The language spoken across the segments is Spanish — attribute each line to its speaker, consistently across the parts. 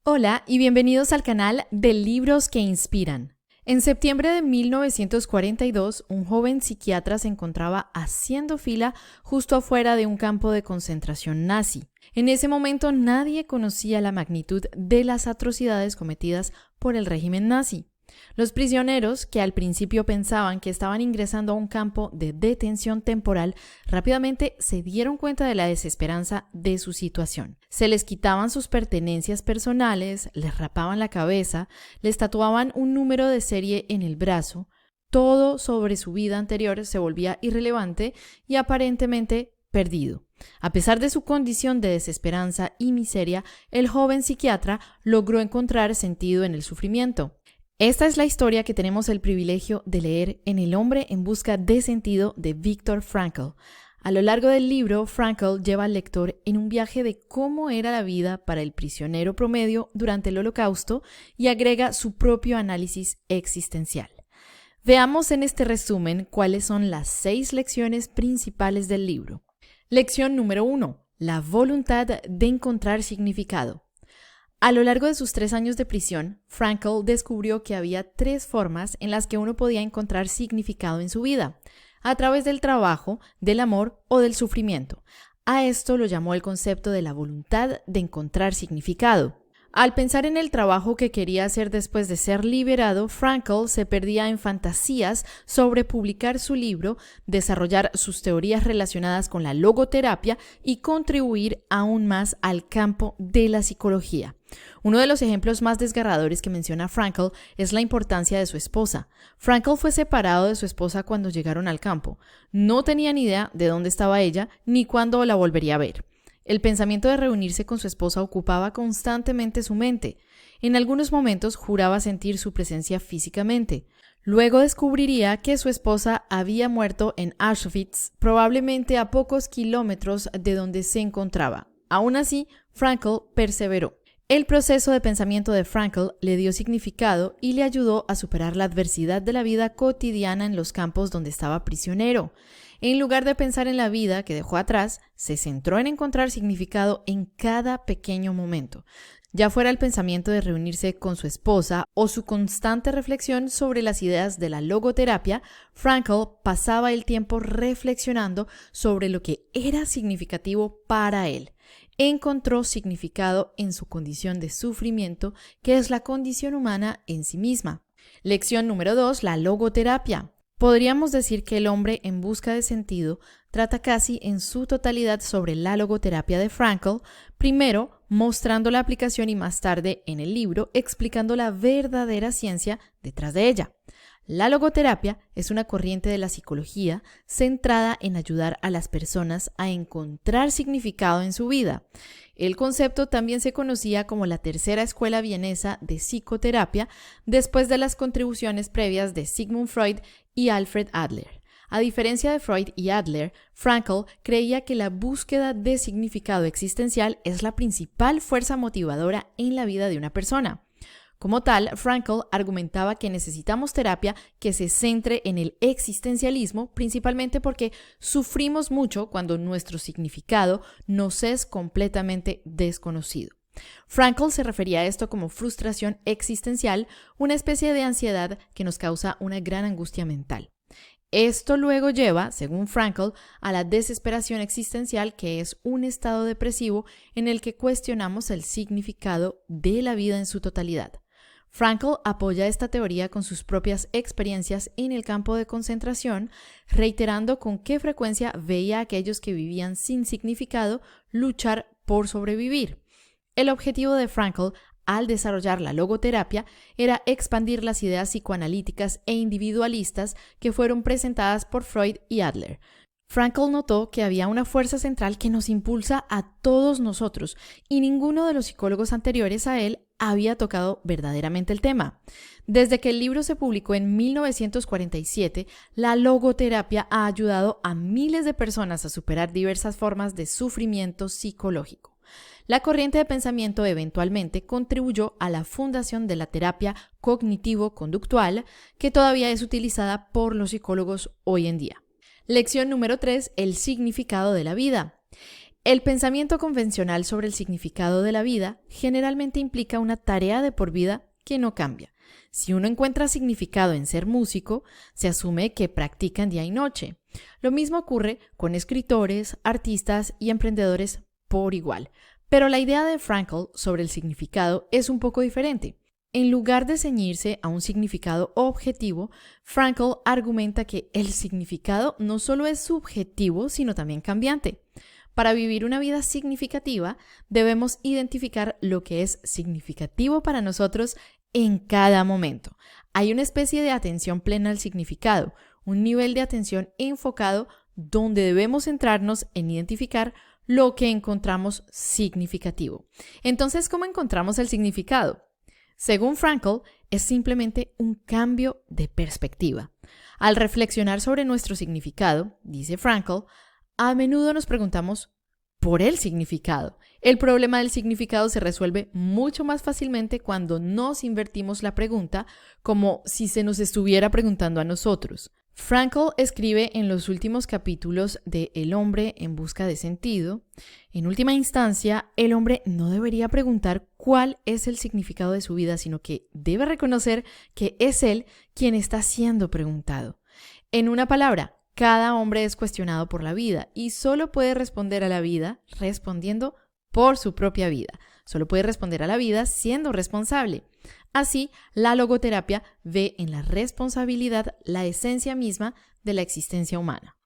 Speaker 1: Hola y bienvenidos al canal de Libros que Inspiran. En septiembre de 1942, un joven psiquiatra se encontraba haciendo fila justo afuera de un campo de concentración nazi. En ese momento nadie conocía la magnitud de las atrocidades cometidas por el régimen nazi. Los prisioneros, que al principio pensaban que estaban ingresando a un campo de detención temporal, rápidamente se dieron cuenta de la desesperanza de su situación. Se les quitaban sus pertenencias personales, les rapaban la cabeza, les tatuaban un número de serie en el brazo. Todo sobre su vida anterior se volvía irrelevante y aparentemente perdido. A pesar de su condición de desesperanza y miseria, el joven psiquiatra logró encontrar sentido en el sufrimiento. Esta es la historia que tenemos el privilegio de leer en El hombre en busca de sentido de Viktor Frankl. A lo largo del libro, Frankl lleva al lector en un viaje de cómo era la vida para el prisionero promedio durante el Holocausto y agrega su propio análisis existencial. Veamos en este resumen cuáles son las 6 lecciones principales del libro. Lección número 1. La voluntad de encontrar significado. A lo largo de sus 3 años de prisión, Frankl descubrió que había 3 formas en las que uno podía encontrar significado en su vida: a través del trabajo, del amor o del sufrimiento. A esto lo llamó el concepto de la voluntad de encontrar significado. Al pensar en el trabajo que quería hacer después de ser liberado, Frankl se perdía en fantasías sobre publicar su libro, desarrollar sus teorías relacionadas con la logoterapia y contribuir aún más al campo de la psicología. Uno de los ejemplos más desgarradores que menciona Frankl es la importancia de su esposa. Frankl fue separado de su esposa cuando llegaron al campo. No tenía ni idea de dónde estaba ella ni cuándo la volvería a ver. El pensamiento de reunirse con su esposa ocupaba constantemente su mente. En algunos momentos juraba sentir su presencia físicamente. Luego descubriría que su esposa había muerto en Auschwitz, probablemente a pocos kilómetros de donde se encontraba. Aún así, Frankl perseveró. El proceso de pensamiento de Frankl le dio significado y le ayudó a superar la adversidad de la vida cotidiana en los campos donde estaba prisionero. En lugar de pensar en la vida que dejó atrás, se centró en encontrar significado en cada pequeño momento, ya fuera el pensamiento de reunirse con su esposa o su constante reflexión sobre las ideas de la logoterapia. Frankl pasaba el tiempo reflexionando sobre lo que era significativo para él. Encontró significado en su condición de sufrimiento, que es la condición humana en sí misma. Lección número 2. La logoterapia. Podríamos decir que El hombre en busca de sentido trata casi en su totalidad sobre la logoterapia de Frankl, primero mostrando la aplicación y más tarde en el libro explicando la verdadera ciencia detrás de ella. La logoterapia es una corriente de la psicología centrada en ayudar a las personas a encontrar significado en su vida. El concepto también se conocía como la tercera escuela vienesa de psicoterapia, después de las contribuciones previas de Sigmund Freud y Alfred Adler. A diferencia de Freud y Adler, Frankl creía que la búsqueda de significado existencial es la principal fuerza motivadora en la vida de una persona. Como tal, Frankl argumentaba que necesitamos terapia que se centre en el existencialismo, principalmente porque sufrimos mucho cuando nuestro significado nos es completamente desconocido. Frankl se refería a esto como frustración existencial, una especie de ansiedad que nos causa una gran angustia mental. Esto luego lleva, según Frankl, a la desesperación existencial, que es un estado depresivo en el que cuestionamos el significado de la vida en su totalidad. Frankl apoya esta teoría con sus propias experiencias en el campo de concentración, reiterando con qué frecuencia veía a aquellos que vivían sin significado luchar por sobrevivir. El objetivo de Frankl al desarrollar la logoterapia era expandir las ideas psicoanalíticas e individualistas que fueron presentadas por Freud y Adler. Frankl notó que había una fuerza central que nos impulsa a todos nosotros y ninguno de los psicólogos anteriores a él había tocado verdaderamente el tema. Desde que el libro se publicó en 1947, la logoterapia ha ayudado a miles de personas a superar diversas formas de sufrimiento psicológico. La corriente de pensamiento eventualmente contribuyó a la fundación de la terapia cognitivo-conductual, que todavía es utilizada por los psicólogos hoy en día. Lección número 3. El significado de la vida. El pensamiento convencional sobre el significado de la vida generalmente implica una tarea de por vida que no cambia. Si uno encuentra significado en ser músico, se asume que practican día y noche. Lo mismo ocurre con escritores, artistas y emprendedores por igual. Pero la idea de Frankl sobre el significado es un poco diferente. En lugar de ceñirse a un significado objetivo, Frankl argumenta que el significado no solo es subjetivo, sino también cambiante. Para vivir una vida significativa, debemos identificar lo que es significativo para nosotros en cada momento. Hay una especie de atención plena al significado, un nivel de atención enfocado donde debemos centrarnos en identificar lo que encontramos significativo. Entonces, ¿cómo encontramos el significado? Según Frankl, es simplemente un cambio de perspectiva. Al reflexionar sobre nuestro significado, dice Frankl, a menudo nos preguntamos por el significado. El problema del significado se resuelve mucho más fácilmente cuando nos invertimos la pregunta como si se nos estuviera preguntando a nosotros. Frankl escribe en los últimos capítulos de El hombre en busca de sentido, en última instancia, el hombre no debería preguntar cuál es el significado de su vida, sino que debe reconocer que es él quien está siendo preguntado. En una palabra, cada hombre es cuestionado por la vida y solo puede responder a la vida respondiendo por su propia vida. Solo puede responder a la vida siendo responsable. Así, la logoterapia ve en la responsabilidad la esencia misma de la existencia humana.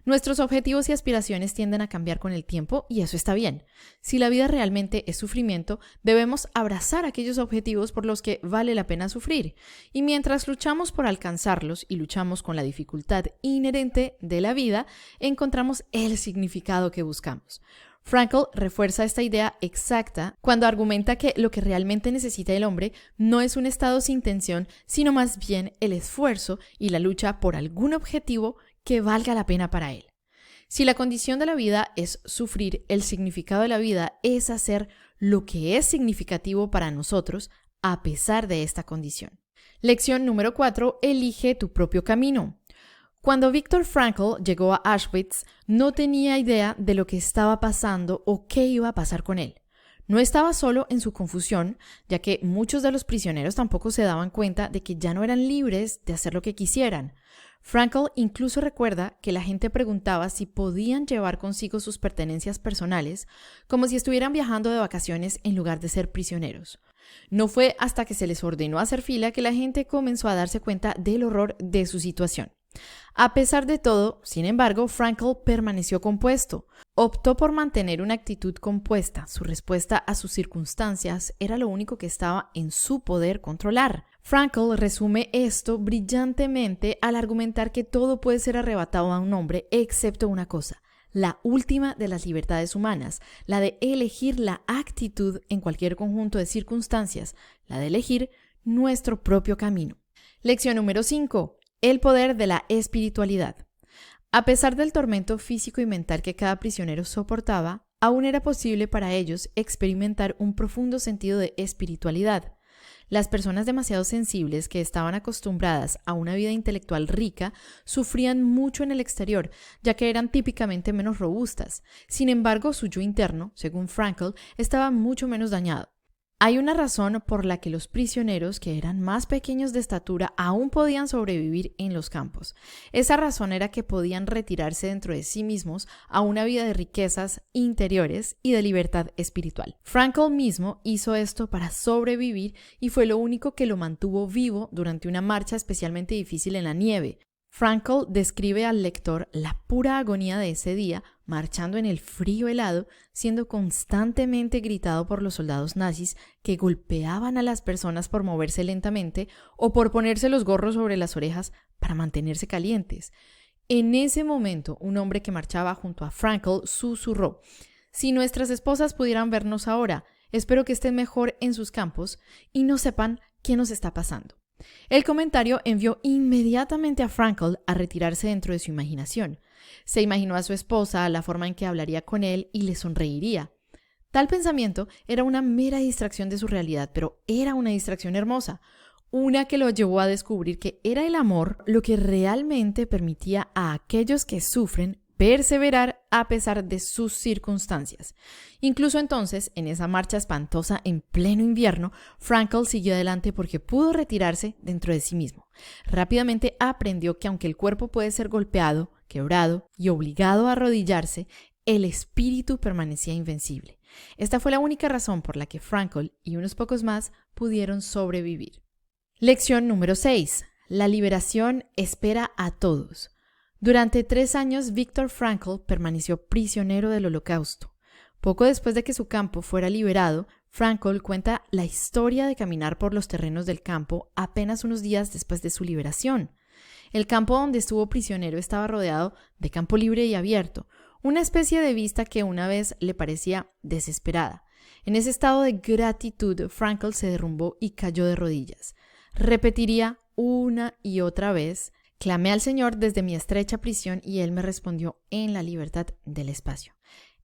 Speaker 1: Nuestros objetivos y aspiraciones tienden a cambiar con el tiempo y eso está bien. Si la vida realmente es sufrimiento, debemos abrazar aquellos objetivos por los que vale la pena sufrir. Y mientras luchamos por alcanzarlos y luchamos con la dificultad inherente de la vida, encontramos el significado que buscamos. Frankl refuerza esta idea exacta cuando argumenta que lo que realmente necesita el hombre no es un estado sin tensión, sino más bien el esfuerzo y la lucha por algún objetivo que valga la pena para él. Si la condición de la vida es sufrir, el significado de la vida es hacer lo que es significativo para nosotros a pesar de esta condición. Lección número 4. Elige tu propio camino. Cuando Viktor Frankl llegó a Auschwitz, no tenía idea de lo que estaba pasando o qué iba a pasar con él. No estaba solo en su confusión, ya que muchos de los prisioneros tampoco se daban cuenta de que ya no eran libres de hacer lo que quisieran. Frankl incluso recuerda que la gente preguntaba si podían llevar consigo sus pertenencias personales, como si estuvieran viajando de vacaciones en lugar de ser prisioneros. No fue hasta que se les ordenó hacer fila que la gente comenzó a darse cuenta del horror de su situación. A pesar de todo, sin embargo, Frankl permaneció compuesto. Optó por mantener una actitud compuesta. Su respuesta a sus circunstancias era lo único que estaba en su poder controlar. Frankl resume esto brillantemente al argumentar que todo puede ser arrebatado a un hombre excepto una cosa, la última de las libertades humanas, la de elegir la actitud en cualquier conjunto de circunstancias, la de elegir nuestro propio camino. Lección número 5. El poder de la espiritualidad. A pesar del tormento físico y mental que cada prisionero soportaba, aún era posible para ellos experimentar un profundo sentido de espiritualidad. Las personas demasiado sensibles que estaban acostumbradas a una vida intelectual rica sufrían mucho en el exterior, ya que eran típicamente menos robustas. Sin embargo, su yo interno, según Frankl, estaba mucho menos dañado. Hay una razón por la que los prisioneros, que eran más pequeños de estatura, aún podían sobrevivir en los campos. Esa razón era que podían retirarse dentro de sí mismos a una vida de riquezas interiores y de libertad espiritual. Frankl mismo hizo esto para sobrevivir y fue lo único que lo mantuvo vivo durante una marcha especialmente difícil en la nieve. Frankl describe al lector la pura agonía de ese día, marchando en el frío helado, siendo constantemente gritado por los soldados nazis que golpeaban a las personas por moverse lentamente o por ponerse los gorros sobre las orejas para mantenerse calientes. En ese momento, un hombre que marchaba junto a Frankl susurró: «Si nuestras esposas pudieran vernos ahora, espero que estén mejor en sus campos y no sepan qué nos está pasando». El comentario envió inmediatamente a Frankl a retirarse dentro de su imaginación. Se imaginó a su esposa, la forma en que hablaría con él y le sonreiría. Tal pensamiento era una mera distracción de su realidad, pero era una distracción hermosa, una que lo llevó a descubrir que era el amor lo que realmente permitía a aquellos que sufren perseverar a pesar de sus circunstancias. Incluso entonces, en esa marcha espantosa en pleno invierno, Frankl siguió adelante porque pudo retirarse dentro de sí mismo. Rápidamente aprendió que aunque el cuerpo puede ser golpeado, quebrado y obligado a arrodillarse, el espíritu permanecía invencible. Esta fue la única razón por la que Frankl y unos pocos más pudieron sobrevivir. Lección número 6. La liberación espera a todos. Durante 3 años, Viktor Frankl permaneció prisionero del Holocausto. Poco después de que su campo fuera liberado, Frankl cuenta la historia de caminar por los terrenos del campo apenas unos días después de su liberación. El campo donde estuvo prisionero estaba rodeado de campo libre y abierto, una especie de vista que una vez le parecía desesperada. En ese estado de gratitud, Frankl se derrumbó y cayó de rodillas. Repetiría una y otra vez: clamé al Señor desde mi estrecha prisión y Él me respondió en la libertad del espacio.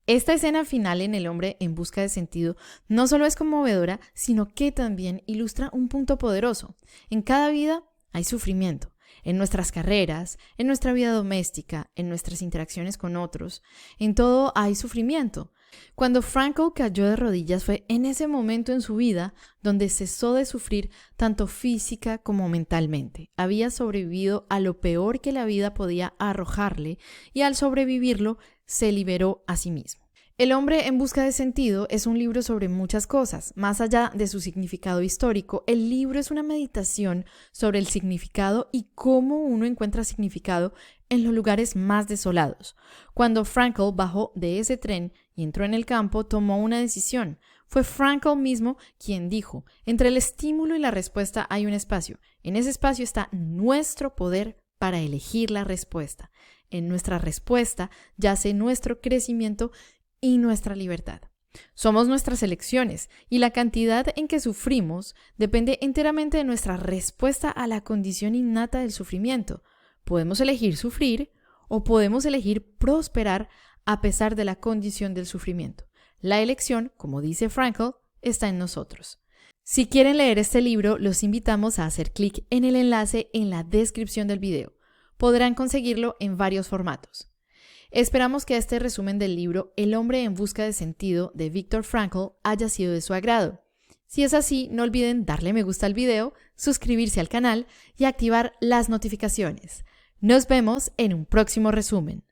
Speaker 1: Esta escena final en El hombre en busca de sentido no solo es conmovedora, sino que también ilustra un punto poderoso. En cada vida hay sufrimiento. En nuestras carreras, en nuestra vida doméstica, en nuestras interacciones con otros, en todo hay sufrimiento. Cuando Frankl cayó de rodillas fue en ese momento en su vida donde cesó de sufrir tanto física como mentalmente. Había sobrevivido a lo peor que la vida podía arrojarle y al sobrevivirlo se liberó a sí mismo. El hombre en busca de sentido es un libro sobre muchas cosas. Más allá de su significado histórico, el libro es una meditación sobre el significado y cómo uno encuentra significado en los lugares más desolados. Cuando Frankl bajó de ese tren y entró en el campo, tomó una decisión. Fue Frankl mismo quien dijo: entre el estímulo y la respuesta hay un espacio. En ese espacio está nuestro poder para elegir la respuesta. En nuestra respuesta yace nuestro crecimiento y nuestra libertad. Somos nuestras elecciones y la cantidad en que sufrimos depende enteramente de nuestra respuesta a la condición innata del sufrimiento. Podemos elegir sufrir o podemos elegir prosperar a pesar de la condición del sufrimiento. La elección, como dice Frankl, está en nosotros. Si quieren leer este libro, los invitamos a hacer clic en el enlace en la descripción del video. Podrán conseguirlo en varios formatos. Esperamos que este resumen del libro El hombre en busca de sentido de Viktor Frankl haya sido de su agrado. Si es así, no olviden darle me gusta al video, suscribirse al canal y activar las notificaciones. Nos vemos en un próximo resumen.